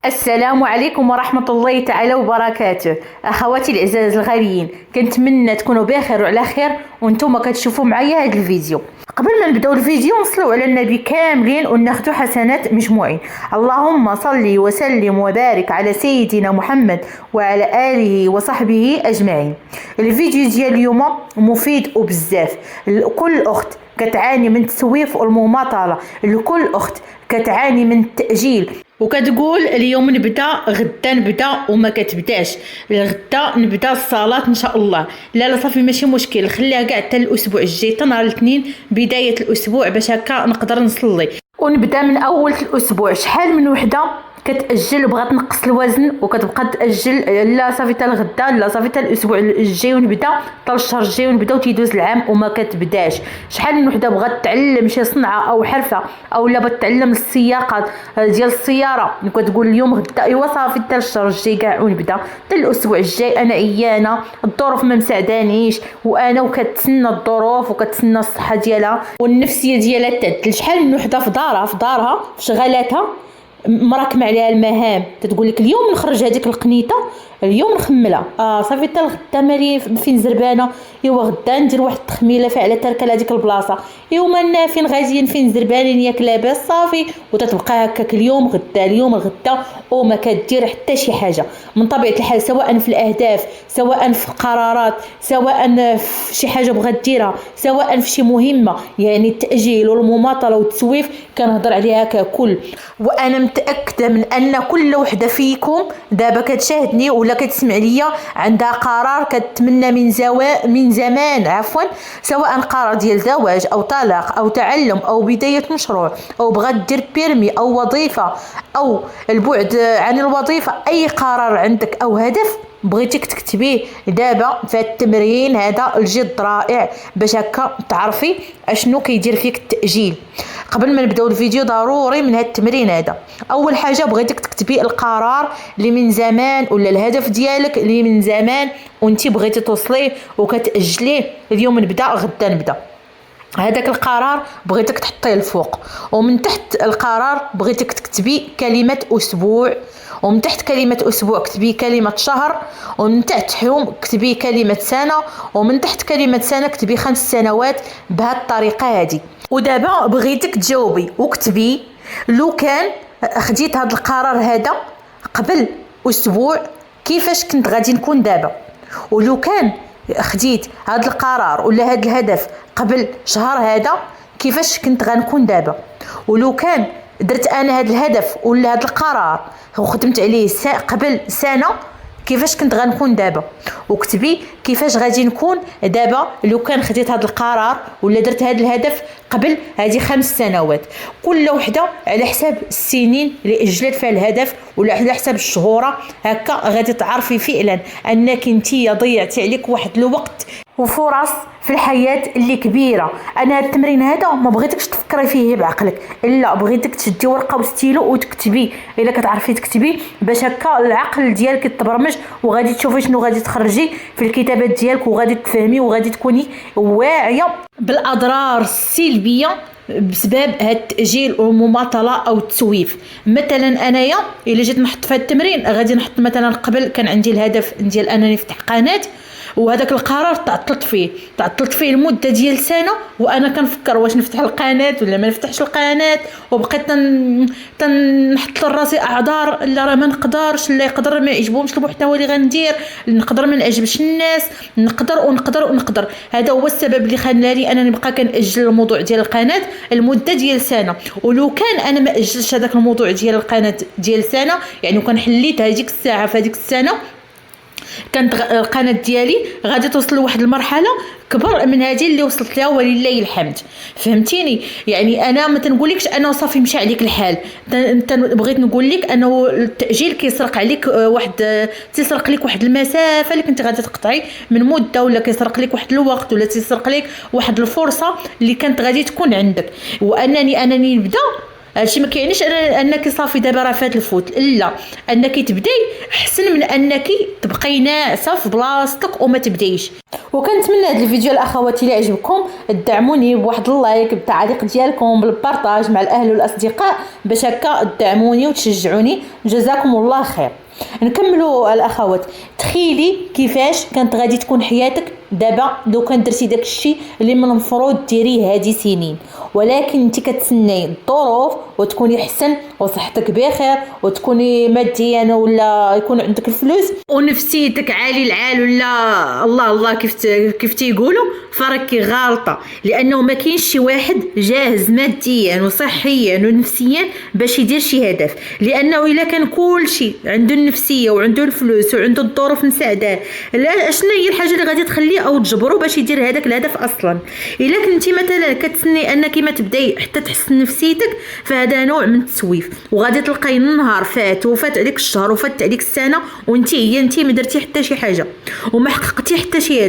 السلام عليكم ورحمة الله تعالى وبركاته. أخواتي الأعزاء الغاليين، كنتمنى تكونوا بخير وعلى خير وانتم كتشوفوا معايا هذا الفيديو. قبل ما نبداو الفيديو نصلوا على النبي كاملين وناخذوا حسنات مجموعين. اللهم صل وسلم وبارك على سيدنا محمد وعلى آله وصحبه أجمعين. الفيديو ديال اليوم مفيد وبزاف لكل أخت كتعاني من التسويف والمماطلة، لكل أخت كتعاني من التأجيل وكتقول اليوم نبدا غدا نبدا وما كتبداش، غدا نبدا الصلاه ان شاء الله. لا صافي ماشي مشكل، خليها كاع حتى الاسبوع الجاي، حتى نهار الاثنين بدايه الاسبوع باش هكا نقدر نصلي ونبدا من اول الاسبوع. شحال من وحده كتاجل وبغات تنقص الوزن وكتبقى تاجل، لا صافي حتى الغدا، لا صافي حتى الاسبوع الجاي ونبدا، حتى الشهر الجاي ونبدا وتيدوز العام وما كتبداش. شحال من وحده بغات تعلم شي صنعه او حرفه او لا بغات تعلم السياقه ديال السياره وكتقول اليوم غدا ايوا صافي حتى الشهر الجاي كاع ونبدا، حتى الاسبوع الجاي انا عيانه، الظروف ما مساعدانيش وانا وكتسنى الظروف وكتسنى الصحه ديالها والنفسيه ديالها تعدل. شحال من وحده في دارها في شغلاتها مراكم عليها المهام، تتقول لك اليوم نخرج هذيك القنيته، اليوم نخملها، صافي حتى الغدا مالي فين زربانه، ايوا غدا ندير واحد التخميله فعلا تركه لهذيك البلاصه، ايوا مالنا فين غاديين فين زربانين ياك لاباس صافي، وتتبقى هكاك اليوم غدا اليوم غدا وما كدير حتى شي حاجه. من طبيعه الحال سواء في الاهداف، سواء في القرارات، سواء في شي حاجه بغات ديرها، سواء في شي مهمه، يعني التاجيل والمماطله والتسويف كنهضر عليها ككل. وانا متاكده من ان كل وحده فيكم دابا كتشاهدني ولا كتسمع ليا عندها قرار كتمنى من زمان سواء قرار ديال زواج او طلاق او تعلم او بدايه مشروع او بغات دير بيرمي او وظيفه او البعد عن الوظيفه. اي قرار عندك او هدف بغيتيك تكتبيه دابا في التمرين هذا الجد رائع باش هكا تعرفي اشنو كيدير فيك التاجيل. قبل ما نبداو الفيديو ضروري من هذا التمرين هذا، اول حاجه بغيتك تكتبي القرار اللي من زمان ولا الهدف ديالك اللي من زمان وانت بغيتي توصليه وكتاجليه، اليوم نبدا غدا نبدا. هذاك القرار بغيتك تحطيه الفوق، ومن تحت القرار بغيتك تكتبي كلمه اسبوع، ومن تحت كلمة أسبوع كتبي كلمة شهر، ومن تحت يوم كتبي كلمة سنة، ومن تحت كلمة سنة كتبي 5 سنوات بهذه الطريقة هذه. ودابا بغيتك تجاوبي وكتبي لو كان خديت هذا القرار هذا قبل أسبوع كيفاش كنت غادي نكون دابا، ولو كان خديت هذا القرار ولا هذا الهدف قبل شهر هذا كيفاش كنت غنكون دابا، ولو كان درت انا هذا الهدف ولا هذا القرار وخدمت عليه قبل سنه كيفاش كنت غنكون دابا، وكتبي كيفاش غادي نكون دابا لو كان خديت هذا القرار ولا درت هذا الهدف قبل هذه 5 سنوات. كل وحده على حساب السنين اللي اجلت فيها الهدف ولا على حساب الشهوره، هكا غادي تعرفي فعلا انك انتي ضيعتي عليك واحد الوقت وفرص في الحياه اللي كبيره. انا هذا التمرين هذا ما بغيتكش تفكري فيه بعقلك، الا بغيتك تشدي ورقه وستيلو وتكتبي، الا كتعرفي تكتبي باش هكا العقل ديالك يتبرمج وغادي تشوفي شنو غادي تخرجي في الكتابات ديالك وغادي تفهمي وغادي تكوني واعيه بالاضرار السلبيه بسبب هذا التاجيل والمماطله او التسويف. مثلا انايا الا جيت نحط في هذا التمرين غادي نحط مثلا قبل كان عندي الهدف ديال انني نفتح قناه، وهذاك القرار تعطلت فيه لمده ديال سنه وانا كنفكر واش نفتح القناه ولا ما نفتحش القناه، وبقيت تنحط لراسي اعذار، لا راه ما نقدرش، لا يقدر ما يعجبهمش المحتوى اللي غندير، نقدر ما نعجبش الناس، نقدر. هذا هو السبب اللي خلاني انني نبقى كنأجل الموضوع ديال القناه لمده ديال سنه. ولو كان انا ما اجلتش هذاك الموضوع ديال القناه ديال سنه، يعني وكان حليت هذيك الساعه في هذيك السنه، كانت القناه ديالي غادي توصل لواحد المرحله كبر من هذه اللي وصلت لها ولله الحمد. فهمتيني؟ يعني انا ما تنقولكش انا صافي مشى عليك الحال، بغيت نقول لك انه التاجيل كيسرق عليك تيسرق لك واحد المسافه اللي كنت غادي تقطعي من مده، ولا كيسرق لك واحد الوقت، ولا تيسرق لك واحد الفرصه اللي كانت غادي تكون عندك. وانني نبدا هادشي ما كيعنيش انك صافي دابا راه فات الفوت، لا، انك تبداي احسن من انك تبقاي ناعسه في بلاصتك وما تبدايش. وكنتمنى هذا الفيديو الاخواتي اللي عجبكم تدعموني بواحد اللايك، بالتعليق ديالكم، بالبارطاج مع الاهل والاصدقاء، باش هكا تدعموني وتشجعوني. جزاكم الله خير. نكملوا الاخوات. تخيلي كيفاش كانت غادي تكون حياتك دابا لو كان درتي داك الشيء اللي من المفروض ديريه هذه سنين، ولكن انت كتسناي الظروف وتكوني حسن وصحتك بخير وتكوني ماديا ولا يكون عندك الفلوس ونفسيتك عالي العال ولا الله الله كيف تيقولوا، فراكي غالطه. لانه ما كاينش شي واحد جاهز ماديا وصحيا ونفسيا باش يدير شي هدف. لانه الا كان كل شيء عنده النفسيه وعنده الفلوس وعنده الظروف مساعده، لا شنو هي الحاجه اللي غادي تخليه او تجبره باش يدير هذاك الهدف اصلا؟ الا كنتي مثلا كتسني انك ما تبداي حتى تحسن نفسيتك، فهذا نوع من التسويف، وغادي تلقاي النهار فات وفات عليك الشهر وفات عليك السنه وانت ما درتي حتى شي حاجه وما حققتي حتى شي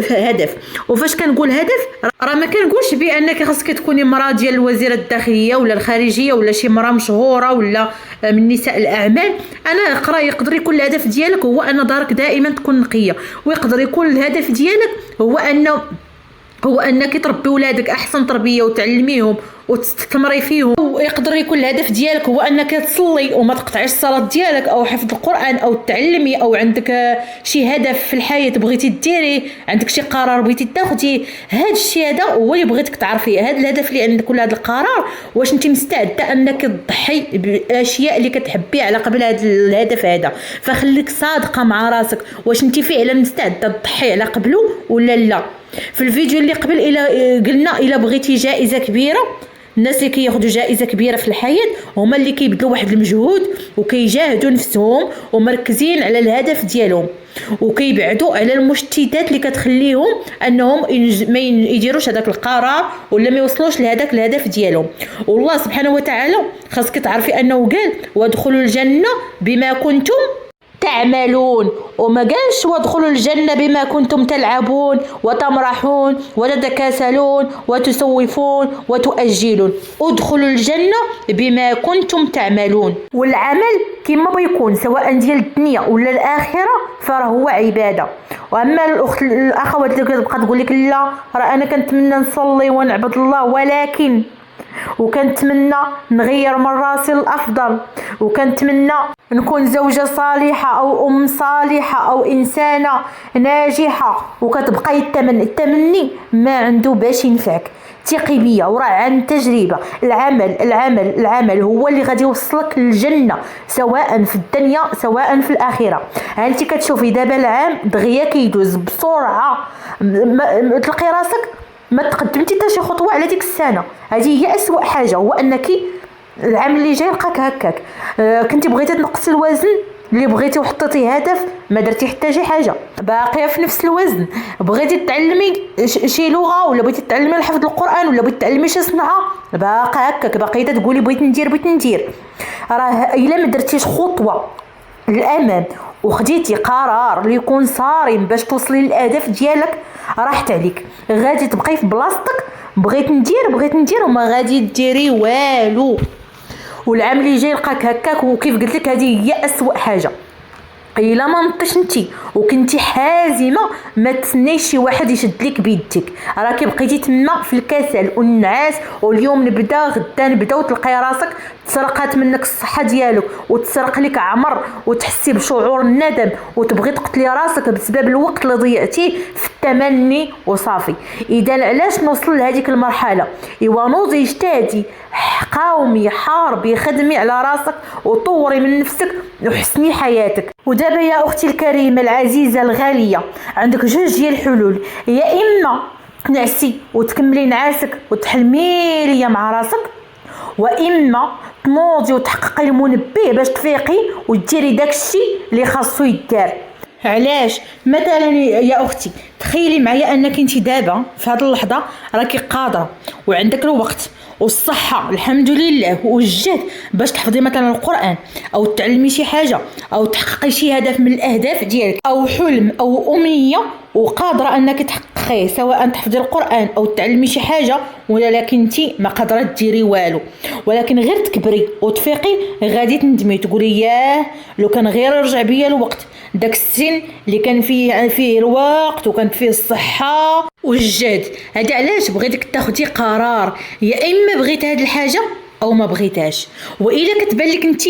هدف. وفاش كنقول هدف راه ما كنقولش بانك خاصك تكوني مراه ديال وزيره الداخليه ولا الخارجيه ولا شي مراه مشهوره ولا من نساء الاعمال. انا يقدر يكون الهدف ديالك هو ان دارك دائما تكون نقيه، ويقدر يكون الهدف ديالك هو انك تربي ولادك احسن تربيه وتعلميهم وتستثمري فيهم. ويقدر يكون الهدف ديالك هو انك تصلي وما تقطعيش الصلاه ديالك، او حفظ القران، او تعلمي، او عندك شي هدف في الحياه بغيتي ديريه، عندك شي قرار بغيتي تاخديه. هذا الشيء هذا هو اللي بغيتك تعرفيه، هذا الهدف اللي عندك ولا هذا القرار، واش انت مستعده انك تضحي بالاشياء اللي كتحبي على قبل هذا الهدف هذا. فخليك صادقه مع راسك، واش انت فعلا مستعده تضحي على قبله ولا لا. في الفيديو اللي قبل قلنا الا بغيتي جائزه كبيره، الناس اللي كياخذوا جائزه كبيره في الحياه هما اللي كيبذلوا واحد المجهود وكيجاهدوا نفسهم ومركزين على الهدف ديالهم، وكيبعدوا على المشتتات اللي كتخليهم انهم ما يديروش هذاك القرار ولا ما يوصلوش لهذاك الهدف ديالهم. والله سبحانه وتعالى خاصك تعرفي انه قال وادخلوا الجنه بما كنتم تعملون، وما قالش وادخلوا الجنة بما كنتم تلعبون وتمرحون وتتكاسلون وتسوفون وتؤجلون. ادخلوا الجنة بما كنتم تعملون. والعمل كما بيكون سواء ديال الدنيا ولا الآخرة فراه هو عبادة. واما الاخوات اللي كتبقى تقول لك لا راه انا كنتمنى نصلي ونعبد الله، ولكن وكنتمنى نغير من راسي الافضل، وكنتمنى نكون زوجة صالحة او ام صالحة او انسانة ناجحة، وكتبقى التمني ما عنده باش ينفعك. ثقي بيا وراه عن تجربة. العمل هو اللي غادي يوصلك للجنة سواء في الدنيا سواء في الآخرة. انت كتشوفي دابا العام دغيا كيدوز بسرعة، تلقي راسك ما تقدمتي حتى شي خطوه على ديك السنه. هذه هي اسوأ حاجه، هو انك العام اللي جاي لقاك هكاك. كنتي بغيتي تنقصي الوزن اللي بغيتي وحطيتي هدف ما درتي حتى شي حاجه، باقيه في نفس الوزن. بغيتي تعلمي شي لغه ولا بغيتي تعلمي حفظ القران ولا بغيتي تعلمي شي صنعه، باقي هكاك باقيه تقولي بغيت ندير. راه الا ما درتيش خطوه للامام وخديتي قرار اللي يكون صارم باش توصلي للهدف ديالك، راحت عليك. غادي تبقاي في بلاصتك بغيت ندير وما غادي ديري والو. والعام اللي جاي لقاك هكاك. وكيف قلت لك هذه هي اسوأ حاجه. الا ما نطيش انتي وكنتي حازمه ما تسنيش شي واحد يشد لك بيدك، راكي بقيتي تما في الكسل والنعاس، واليوم نبدا غدا نبدا وتلقاي راسك تسرقات منك الصحه ديالك وتسرق لك عمر وتحسي بشعور الندم وتبغي تقتلي راسك بسبب الوقت اللي ضيعتيه في التمني وصافي. اذا علاش نوصل لهذيك المرحله؟ ايوا نوضي اجتهدي، قاومي، حاربي، خدمي على راسك وطوري من نفسك وحسني حياتك. ودابا يا اختي الكريمه العزيزه الغاليه، عندك جوج ديال الحلول. يا اما تنعسي وتكملي نعاسك وتحلمي ليا مع راسك، واما تنوضي وتحققي المنبه باش تفيقي وديري داكشي اللي خاصو يدار. علاش؟ مثلا يا اختي تخيلي معايا انك انت دابا في هذه اللحظه راكي قادره وعندك الوقت والصحه الحمد لله والجهد باش تحفظي مثلا القران او تعلمي شي حاجه او تحققي شي هدف من الاهداف ديالك او حلم او امنيه، وقادره انك تحققي اخي، سواء تحفظي القران او تعلمي شي حاجه، ولكن انت ما قادره ديري والو. ولكن غير تكبري وتفيقي غادي تندمي، تقولي ياه لو كان غير يرجع بيا الوقت، داك السن اللي كان فيه الوقت وكان فيه الصحه والجهد. هذا علاش بغيتك تاخدي قرار، يا اما بغيت هاد الحاجه او ما بغيتهاش. والا كتبان لك انت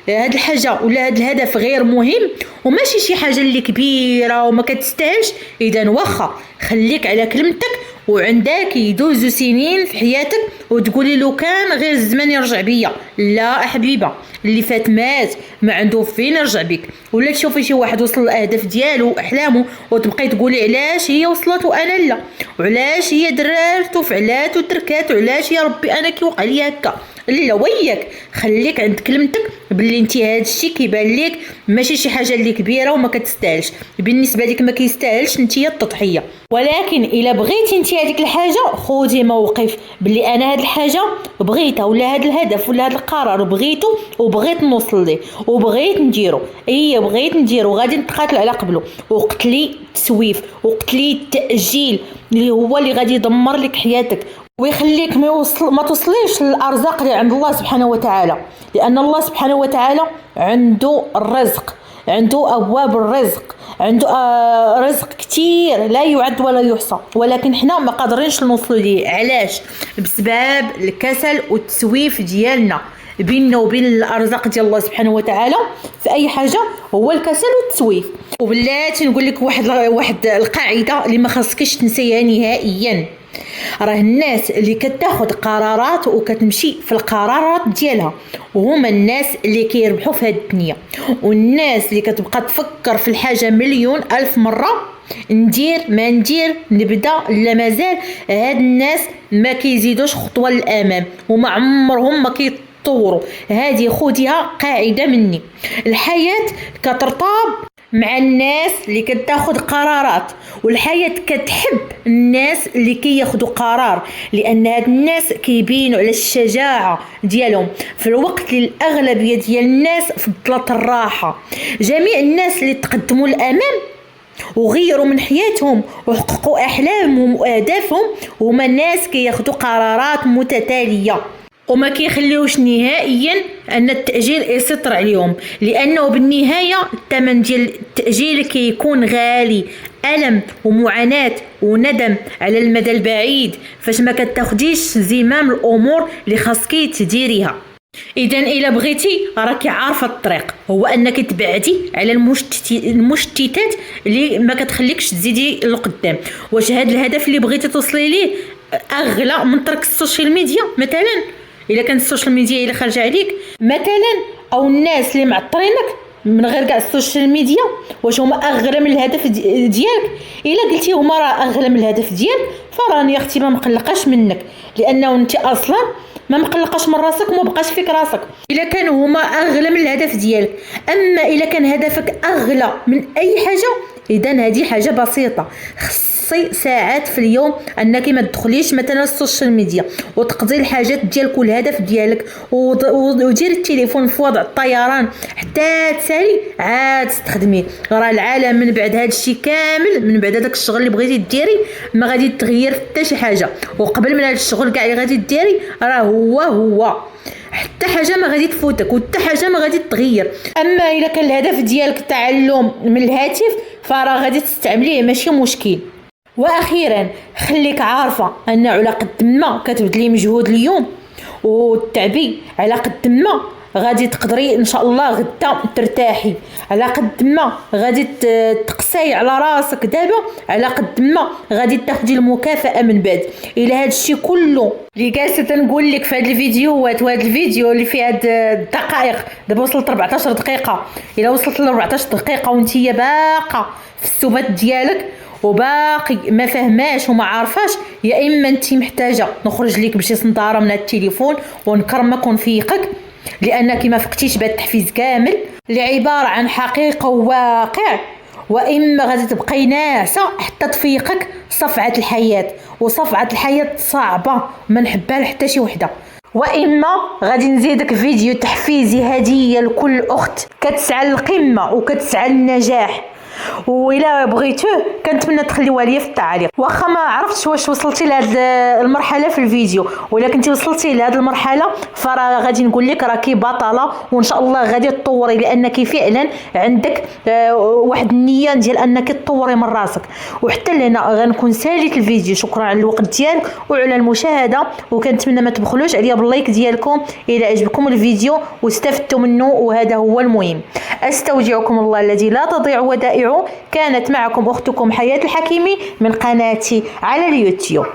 هاد الحاجه ولا هاد الهدف غير مهم وماشي شي حاجه اللي كبيره وما كتستاهلش، اذا واخا خليك على كلمتك، وعندك يدوزو سنين في حياتك وتقولي لو كان غير الزمان يرجع بيا. لا حبيبه، اللي فات مات، ما عنده فين يرجع بك. ولا تشوفي شي واحد وصل الاهداف ديالو واحلامه وتبقاي تقولي علاش هي وصلت وانا لا، وعلاش هي درات وفعلات وتركات، وعلاش يا ربي انا كيوقع لي هكا. لا وياك، خليك عند كلمتك باللي انت هذا الشيء كيبان لك ماشي شي حاجه اللي كبيره وما كتستاهلش، بالنسبه لك ما كيستاهلش، انت هي التضحيه. ولكن الا بغيتي انت هذيك الحاجه خذي موقف باللي انا هذه الحاجه بغيتها، ولا هذا الهدف ولا هذا القرار بغيته وبغيت نوصل ليه وبغيت نديرو، بغيت نديرو غادي نتقاتل على قبله. وقتلي التسويف وقتلي التاجيل اللي هو اللي غادي يدمر لك حياتك ويخليك ما توصليش للارزاق اللي عند الله سبحانه وتعالى. لان الله سبحانه وتعالى عنده الرزق، عنده ابواب الرزق، عنده رزق كتير لا يعد ولا يحصى، ولكن حنا ما قادرينش نوصلوا ليه. علاش؟ بسبب الكسل والتسويف ديالنا بيننا وبين الارزاق ديال الله سبحانه وتعالى في اي حاجه، هو الكسل والتسويف. وبلاتي نقول لك واحد القاعده اللي ما خاصكش تنسيها نهائيا. راه الناس اللي كتاخد قرارات وكتمشي في القرارات ديالها وهما الناس اللي كيربحوا في هذه الدنيا. والناس اللي كتبقى تفكر في الحاجه مليون الف مره، ندير ما ندير نبدا لا مازال، هاد الناس ما كيزيدوش خطوه للامام وما عمرهم ما كيتطوروا. هذه خذيها قاعده مني. الحياه كترطاب مع الناس اللي كتاخد قرارات، والحياة كتحب الناس اللي كياخدوا قرار، لان هاد الناس كيبينوا على الشجاعة ديالهم في الوقت اللي الاغلبية ديال الناس فضلت الراحة. جميع الناس اللي تقدموا للامام وغيروا من حياتهم وحققوا احلامهم واهدافهم هما ناس كياخدوا قرارات متتالية وما كيخليوش نهائيا ان التاجيل يسيطر عليهم، لانه بالنهايه الثمن ديال التاجيل كيكون غالي، الم ومعاناه وندم على المدى البعيد فاش ما كتاخديش زمام الامور اللي خاصكي تديريها. اذا الا بغيتي راكي عارفه الطريق، هو انك تبعدي على المشتتات اللي ما كتخليكش تزيدي لقدام. واش هذا الهدف اللي بغيتي توصلي ليه اغلى من ترك السوشيال ميديا مثلا؟ الا كانت السوشيال ميديا اللي خارجه عليك مثلا، او الناس اللي معطرينك من غير كاع السوشيال ميديا، واش هما اغلى من الهدف ديالك؟ الا قلتي هما راه اغلى من الهدف ديالك فراني يا اختي ما مقلقاش منك، لانه انت اصلا ما مقلقاش من راسك وما بقاش فيك راسك الا كانوا هما اغلى من الهدف ديالك. اما الا كان هدفك اغلى من اي حاجه، اذا هذه حاجه بسيطه. خصي ساعات في اليوم انك ما تدخليش مثلا السوشيال ميديا وتقضي الحاجات ديالك والهدف ديالك، ودير التليفون في وضع الطيران حتى تسالي عاد تستخدميه. راه العالم من بعد هذا الشيء كامل، من بعد هذاك الشغل اللي بغيتي ديري ما غادي تغير حتى شي حاجه، وقبل من هذا الشغل كاع اللي غادي ديري راه هو حتى حاجه ما غادي تفوتك وحتى حاجه ما غادي تغير. اما الا كان الهدف ديالك التعلم من الهاتف فراه غادي تستعمليه ماشي مشكل. واخيرا خليك عارفه ان على قد ما كتبذلي مجهود اليوم وتعبي، على قد ما غادي تقدري ان شاء الله غدا ترتاحي، على قد ما غادي تقساي على راسك دابا، على قد ما غادي تاخدي المكافاه من بعد. الى هذا الشيء كله اللي جالسه تنقول لك في هذا الفيديوهات وهذا الفيديو اللي فيه هاد الدقائق، دابا وصلت 14 دقيقه، الى وصلت ل 14 دقيقه وانتي باقه في السبات ديالك وباقي ما فهماش وما عارفاش، يا اما انت محتاجه نخرج لك بشي سنطاره من التليفون ونكرمك ونفيقك، لانك ما فقتيش بهذا التحفيز كامل اللي عباره عن حقيقه وواقع، واما غادي تبقاي ناعسه حتى تفيقك صفعه الحياه. وصفعه الحياه صعبه ما نحبها حتى شي وحده. واما غادي نزيدك فيديو تحفيزي هديه لكل اخت كتسعى للقمه وكتسعى للنجاح وإلا بغيتوه كنتمنى تخليوها لي في التعليق. واخا ما عرفتش واش وصلتي لهاد المرحله في الفيديو، ولا كنتي وصلتي لهاد المرحله فراه غادي نقول لك راكي بطله، وان شاء الله غادي تطوري، لانك فعلا عندك واحد النيه ديال انك تطوري من راسك. وحتى لهنا غنكون ساليت الفيديو. شكرا على الوقت ديالك وعلى المشاهده، وكنتمنى ما تبخلوش عليا باللايك ديالكم الى عجبكم الفيديو واستفدتوا منه، وهذا هو المهم. استودعكم الله الذي لا تضيع ودائعه. كانت معكم اختكم حياة الحكيمي من قناتي على اليوتيوب.